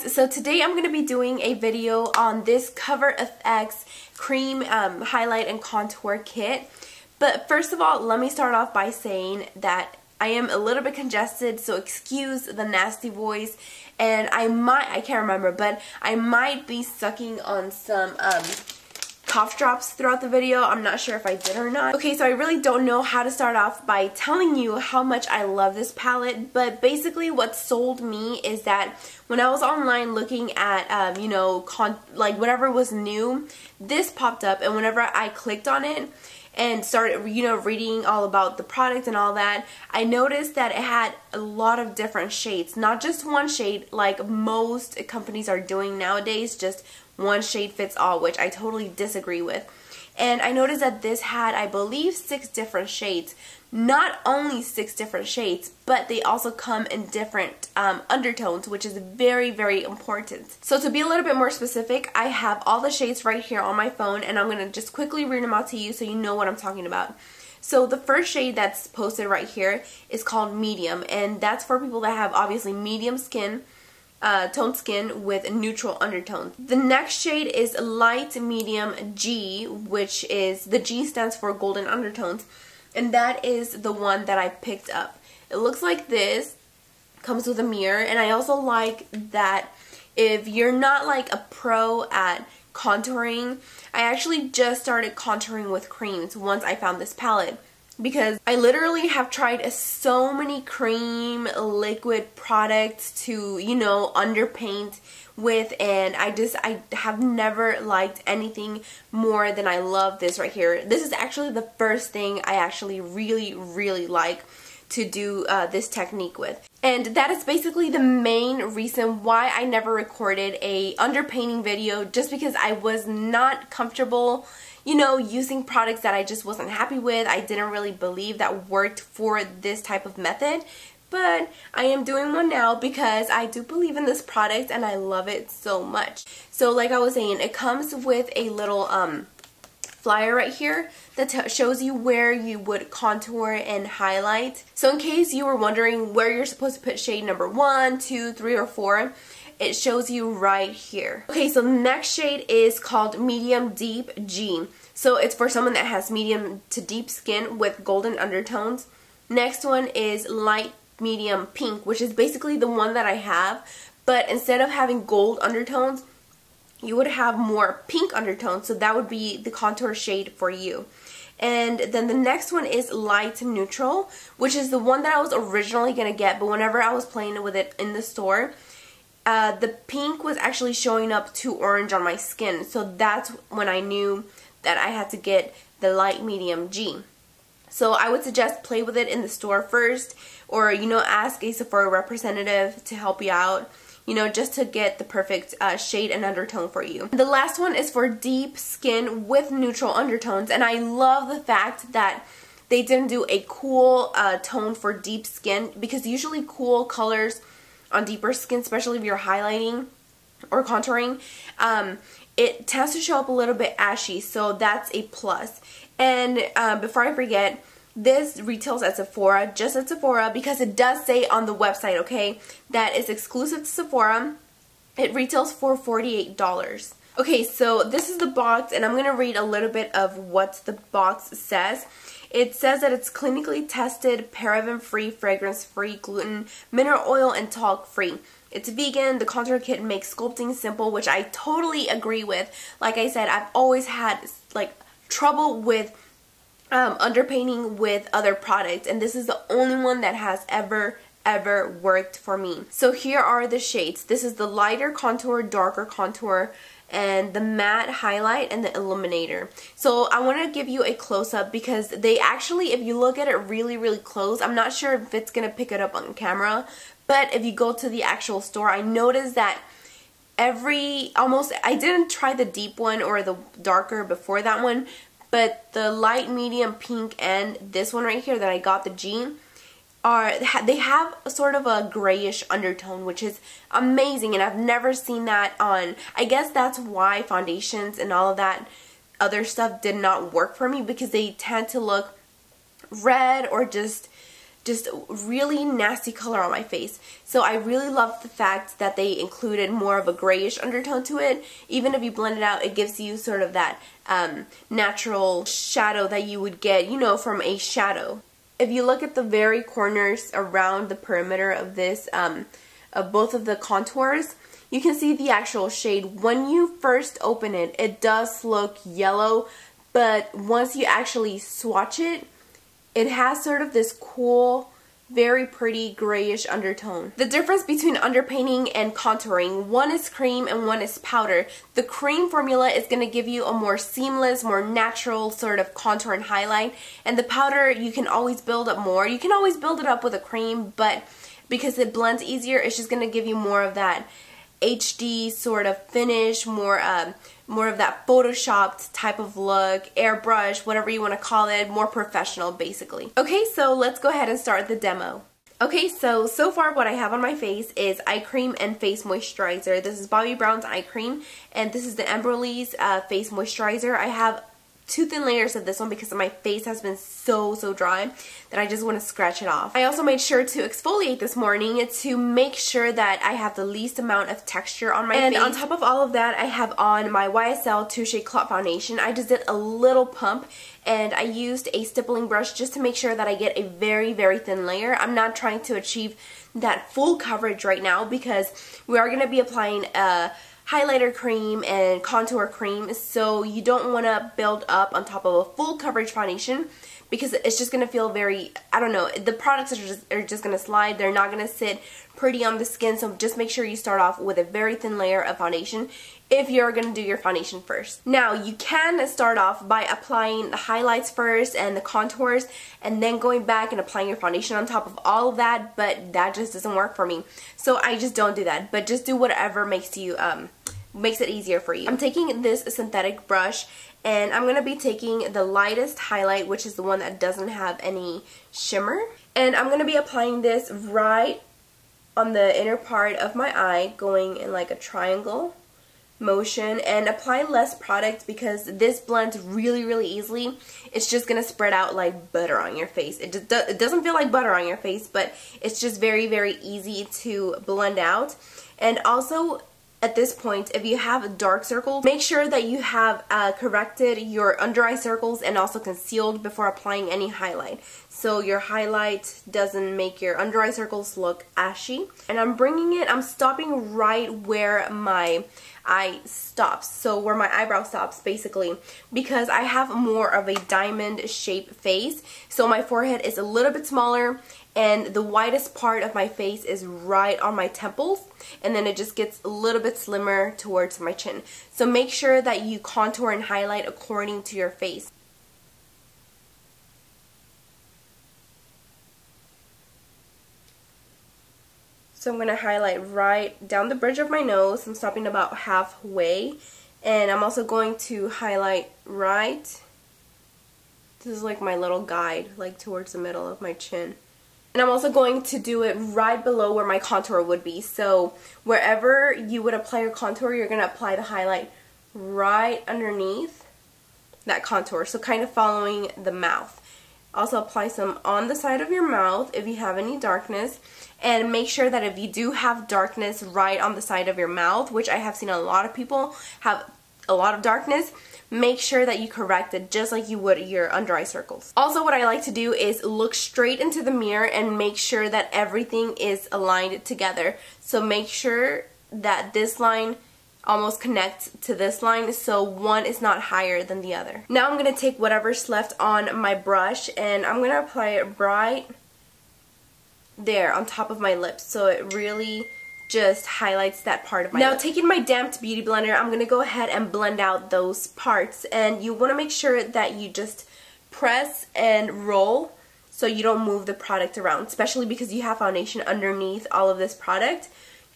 guys, so today I'm going to be doing a video on this Cover FX cream highlight and contour kit. But first of all, let me start off by saying that I am a little bit congested, so excuse the nasty voice, and I can't remember, but I might be sucking on some cough drops throughout the video. I'm not sure if I did or not. Okay, so I really don't know how to start off by telling you how much I love this palette, but basically what sold me is that when I was online looking at, you know, like whatever was new, this popped up, and whenever I clicked on it and started, you know, reading all about the product and all that, I noticed that it had a lot of different shades, not just one shade like most companies are doing nowadays, just one shade fits all, which I totally disagree with. And I noticed that this had, I believe, 6 different shades. Not only 6 different shades, but they also come in different undertones, which is very, very important. So to be a little bit more specific, I have all the shades right here on my phone, and I'm going to just quickly read them out to you so you know what I'm talking about. So the first shade that's posted right here is called Medium, and that's for people that have obviously medium skin, toned skin with neutral undertones. The next shade is Light Medium G, which is, the G stands for golden undertones, and that is the one that I picked up. It looks like this, comes with a mirror, and I also like that if you're not like a pro at contouring, I actually just started contouring with creams once I found this palette, because I literally have tried so many cream liquid products to, you know, underpaint with, and I have never liked anything more than I love this right here. This is actually the first thing I actually really like to do this technique with. And that is basically the main reason why I never recorded a underpainting video, just because I was not comfortable, you know, using products that I just wasn't happy with. I didn't really believe that worked for this type of method. But I am doing one now because I do believe in this product and I love it so much. So like I was saying, it comes with a little flyer right here that shows you where you would contour and highlight. So in case you were wondering where you're supposed to put shade number 1, 2, 3, or 4, it shows you right here. Okay, so the next shade is called Medium Deep G. So it's for someone that has medium to deep skin with golden undertones. Next one is Light Medium Pink, which is basically the one that I have, but instead of having gold undertones, you would have more pink undertones, so that would be the contour shade for you. And then the next one is Light Neutral, which is the one that I was originally going to get, but whenever I was playing with it in the store, the pink was actually showing up too orange on my skin, so that's when I knew that I had to get the Light Medium G. So I would suggest play with it in the store first, or, you know, ask a Sephora representative to help you out, you know, just to get the perfect shade and undertone for you. The last one is for deep skin with neutral undertones, and I love the fact that they didn't do a cool tone for deep skin, because usually cool colors on deeper skin, especially if you're highlighting or contouring, it tends to show up a little bit ashy, so that's a plus. And before I forget, this retails at Sephora, just at Sephora, because it does say on the website, okay, that it's exclusive to Sephora. It retails for $48. Okay, so this is the box, and I'm going to read a little bit of what the box says. It says that it's clinically tested, paraben-free, fragrance-free, gluten, mineral oil, and talc-free. It's vegan. The contour kit makes sculpting simple, which I totally agree with. Like I said, I've always had like trouble with underpainting with other products, and this is the only one that has ever worked for me. So here are the shades. This is the lighter contour, darker contour, and the matte highlight, and the illuminator. So I want to give you a close-up, because they actually, if you look at it really close, I'm not sure if it's gonna pick it up on camera, but if you go to the actual store, I noticed that I didn't try the deep one or the darker before that one, but the light medium pink and this one right here that I got, the G, they have a sort of a grayish undertone, which is amazing, and I've never seen that on, I guess that's why foundations and all of that other stuff did not work for me, because they tend to look red or just just really nasty color on my face. So I really love the fact that they included more of a grayish undertone to it. Even if you blend it out, it gives you sort of that natural shadow that you would get, you know, from a shadow. If you look at the very corners around the perimeter of this, of both of the contours, you can see the actual shade. When you first open it, it does look yellow, but once you actually swatch it, it has sort of this cool, very pretty grayish undertone. The difference between underpainting and contouring, one is cream and one is powder. The cream formula is going to give you a more seamless, more natural sort of contour and highlight, and the powder you can always build up more. You can always build it up with a cream, but because it blends easier, it's just going to give you more of that HD sort of finish, more of that photoshopped type of look, airbrush, whatever you want to call it, more professional basically. Okay, so let's go ahead and start the demo. Okay, so far what I have on my face is eye cream and face moisturizer. This is Bobbi Brown's eye cream, and this is the Embryolisse face moisturizer. I have 2 thin layers of this one because my face has been so dry that I just want to scratch it off. I also made sure to exfoliate this morning to make sure that I have the least amount of texture on my face. And on top of all of that, I have on my YSL Touche Cloud Foundation. I just did a little pump, and I used a stippling brush just to make sure that I get a very thin layer. I'm not trying to achieve that full coverage right now because we are going to be applying a highlighter cream and contour cream, so you don't want to build up on top of a full coverage foundation because it's just going to feel very, I don't know, the products are just going to slide. They're not going to sit pretty on the skin, so just make sure you start off with a very thin layer of foundation if you're going to do your foundation first. Now, you can start off by applying the highlights first and the contours and then going back and applying your foundation on top of all of that, but that just doesn't work for me. So I just don't do that, but just do whatever makes you makes it easier for you. I'm taking this synthetic brush, and I'm going to be taking the lightest highlight, which is the one that doesn't have any shimmer, and I'm going to be applying this right on the inner part of my eye, going in like a triangle motion, and apply less product because this blends really easily. It's just going to spread out like butter on your face. It doesn't feel like butter on your face, but it's just very easy to blend out. And also, at this point, if you have dark circles, make sure that you have corrected your under eye circles and also concealed before applying any highlight, so your highlight doesn't make your under eye circles look ashy. And I'm stopping right where my eye stops, so where my eyebrow stops basically, because I have more of a diamond shaped face, so my forehead is a little bit smaller and the widest part of my face is right on my temples, and then it just gets a little bit slimmer towards my chin. So make sure that you contour and highlight according to your face. So I'm going to highlight right down the bridge of my nose. I'm stopping about halfway, and I'm also going to highlight right, this is like my little guide, like towards the middle of my chin. And I'm also going to do it right below where my contour would be. So wherever you would apply your contour, you're going to apply the highlight right underneath that contour. So kind of following the mouth. Also apply some on the side of your mouth if you have any darkness. And make sure that if you do have darkness right on the side of your mouth, which I have seen a lot of people have a lot of darkness, make sure that you correct it just like you would your under eye circles. Also, what I like to do is look straight into the mirror and make sure that everything is aligned together. So make sure that this line almost connects to this line, so one is not higher than the other. Now I'm going to take whatever's left on my brush and I'm going to apply it right there on top of my lips, so it really just highlights that part of my lip. Taking my damped beauty blender, I'm going to go ahead and blend out those parts, and you want to make sure that you just press and roll so you don't move the product around, especially because you have foundation underneath all of this product.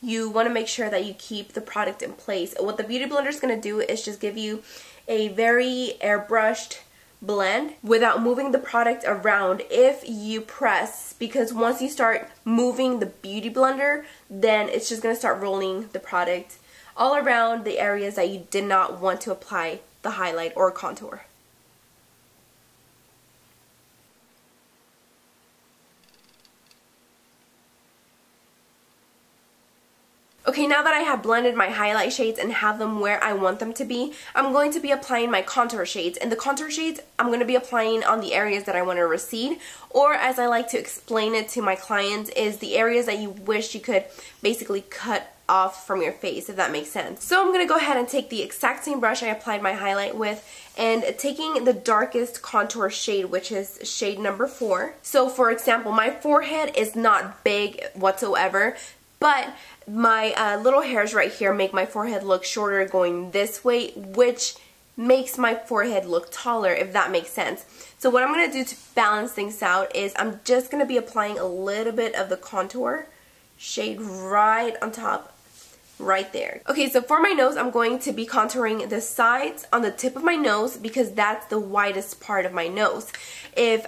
You want to make sure that you keep the product in place. What the beauty blender is going to do is just give you a very airbrushed blend without moving the product around if you press, because once you start moving the beauty blender, then it's just going to start rolling the product all around the areas that you did not want to apply the highlight or contour. Okay, now that I have blended my highlight shades and have them where I want them to be, I'm going to be applying my contour shades. And the contour shades I'm going to be applying on the areas that I want to recede, or as I like to explain it to my clients, is the areas that you wish you could basically cut off from your face, if that makes sense. So I'm going to go ahead and take the exact same brush I applied my highlight with, and taking the darkest contour shade, which is shade number 4. So for example, my forehead is not big whatsoever, but my little hairs right here make my forehead look shorter going this way, which makes my forehead look taller, if that makes sense. So what I'm going to do to balance things out is I'm just going to be applying a little bit of the contour shade right on top, right there. Okay, so for my nose, I'm going to be contouring the sides on the tip of my nose because that's the widest part of my nose. If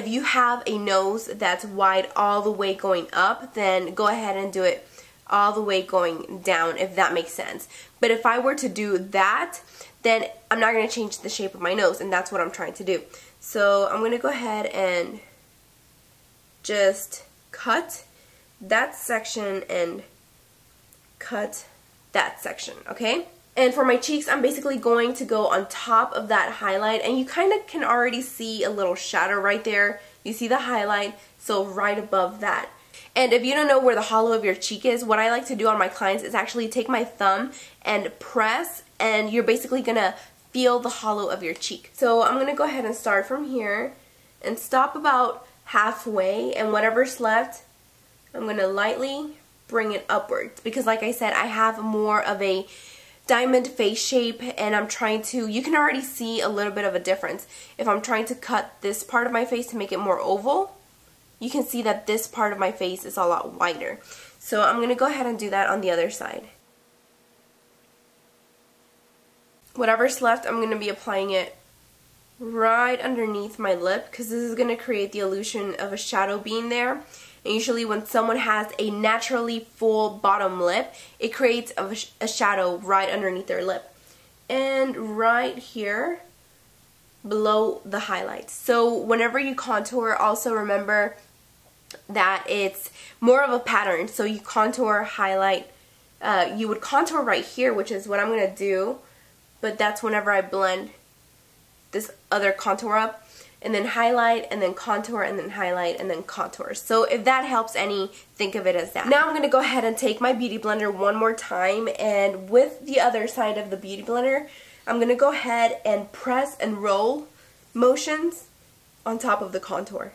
you have a nose that's wide all the way going up, then go ahead and do it all the way going down, if that makes sense. But if I were to do that, then I'm not going to change the shape of my nose, and that's what I'm trying to do. So I'm going to go ahead and just cut that section and cut that section, okay? And for my cheeks, I'm basically going to go on top of that highlight, and you kind of can already see a little shadow right there. You see the highlight, so right above that. And if you don't know where the hollow of your cheek is, what I like to do on my clients is actually take my thumb and press, and you're basically going to feel the hollow of your cheek. So I'm going to go ahead and start from here and stop about halfway, and whatever's left, I'm going to lightly bring it upwards, because like I said, I have more of a diamond face shape, and I'm trying to, you can already see a little bit of a difference. If I'm trying to cut this part of my face to make it more oval, you can see that this part of my face is a lot wider. So I'm going to go ahead and do that on the other side. Whatever's left, I'm going to be applying it right underneath my lip, because this is going to create the illusion of a shadow being there. And usually when someone has a naturally full bottom lip, it creates a shadow right underneath their lip. And right here, below the highlights. So whenever you contour, also remember that it's more of a pattern. So you contour, highlight, you would contour right here, which is what I'm going to do, but that's whenever I blend this other contour up, and then highlight, and then contour, and then highlight, and then contour. So if that helps any, think of it as that. Now I'm going to go ahead and take my Beauty Blender one more time, and with the other side of the Beauty Blender, I'm going to go ahead and press and roll motions on top of the contour.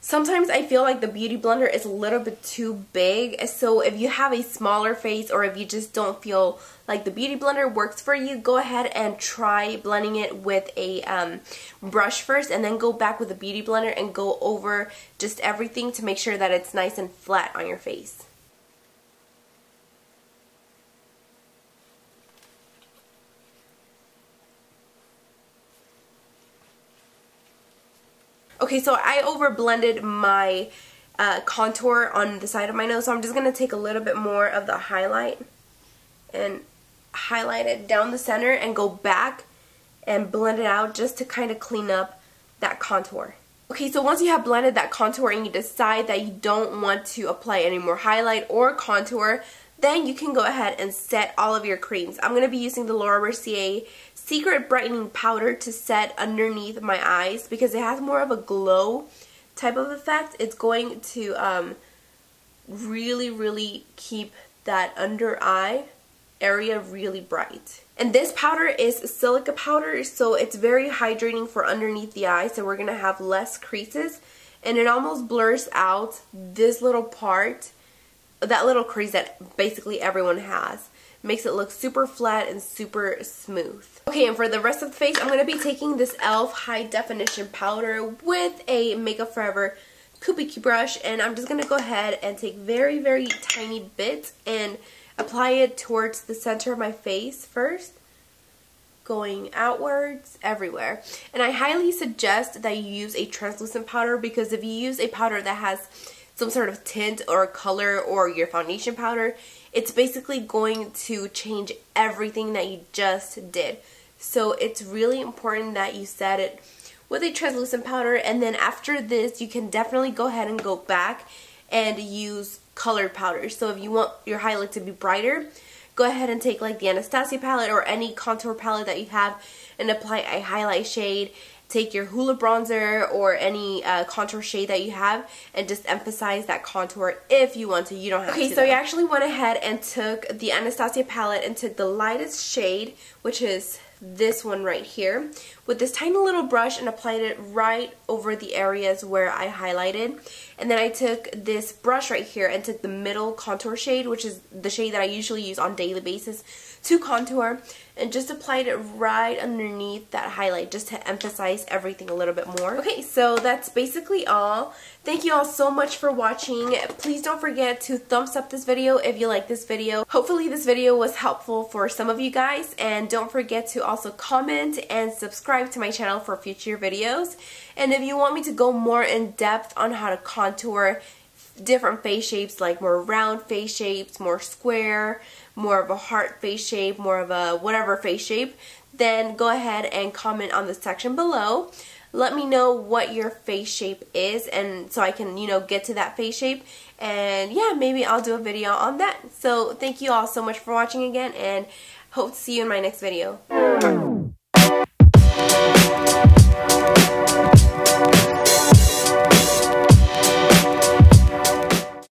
Sometimes I feel like the Beauty Blender is a little bit too big, so if you have a smaller face, or if you just don't feel like the Beauty Blender works for you, go ahead and try blending it with a brush first, and then go back with the Beauty Blender and go over just everything to make sure that it's nice and flat on your face. Okay, so I over blended my contour on the side of my nose, so I'm just going to take a little bit more of the highlight and highlight it down the center and go back and blend it out just to kind of clean up that contour. Okay, so once you have blended that contour and you decide that you don't want to apply any more highlight or contour, then you can go ahead and set all of your creams. I'm going to be using the Laura Mercier Secret Brightening Powder to set underneath my eyes because it has more of a glow type of effect. It's going to really keep that under eye area really bright. And this powder is silica powder, so it's very hydrating for underneath the eye, so we're going to have less creases, and it almost blurs out this little part, that little crease that basically everyone has. Makes it look super flat and super smooth. Okay, and for the rest of the face, I'm going to be taking this e.l.f. High Definition Powder with a Makeup Forever Kubiki brush, and I'm just going to go ahead and take very tiny bits and apply it towards the center of my face first, going outwards everywhere. And I highly suggest that you use a translucent powder, because if you use a powder that has some sort of tint or color, or your foundation powder, it's basically going to change everything that you just did. So it's really important that you set it with a translucent powder. And then after this, you can definitely go ahead and go back and use colored powders. So if you want your highlight to be brighter, go ahead and take like the Anastasia palette or any contour palette that you have and apply a highlight shade. Take your Hoola bronzer or any contour shade that you have and just emphasize that contour if you want to. You don't have to. Okay, so I actually went ahead and took the Anastasia palette and took the lightest shade, which is this one right here, with this tiny little brush and applied it right over the areas where I highlighted. And then I took this brush right here and took the middle contour shade, which is the shade that I usually use on a daily basis to contour, and just applied it right underneath that highlight just to emphasize everything a little bit more. Okay, so that's basically all. Thank you all so much for watching. Please don't forget to thumbs up this video if you like this video. Hopefully this video was helpful for some of you guys, and don't forget to also comment and subscribe to my channel for future videos. And if you want me to go more in depth on how to contour different face shapes, like more round face shapes, more square, more of a heart face shape, more of a whatever face shape, then go ahead and comment on the section below. Let me know what your face shape is, and so I can, you know, get to that face shape, and yeah, maybe I'll do a video on that. So thank you all so much for watching again, and hope to see you in my next video.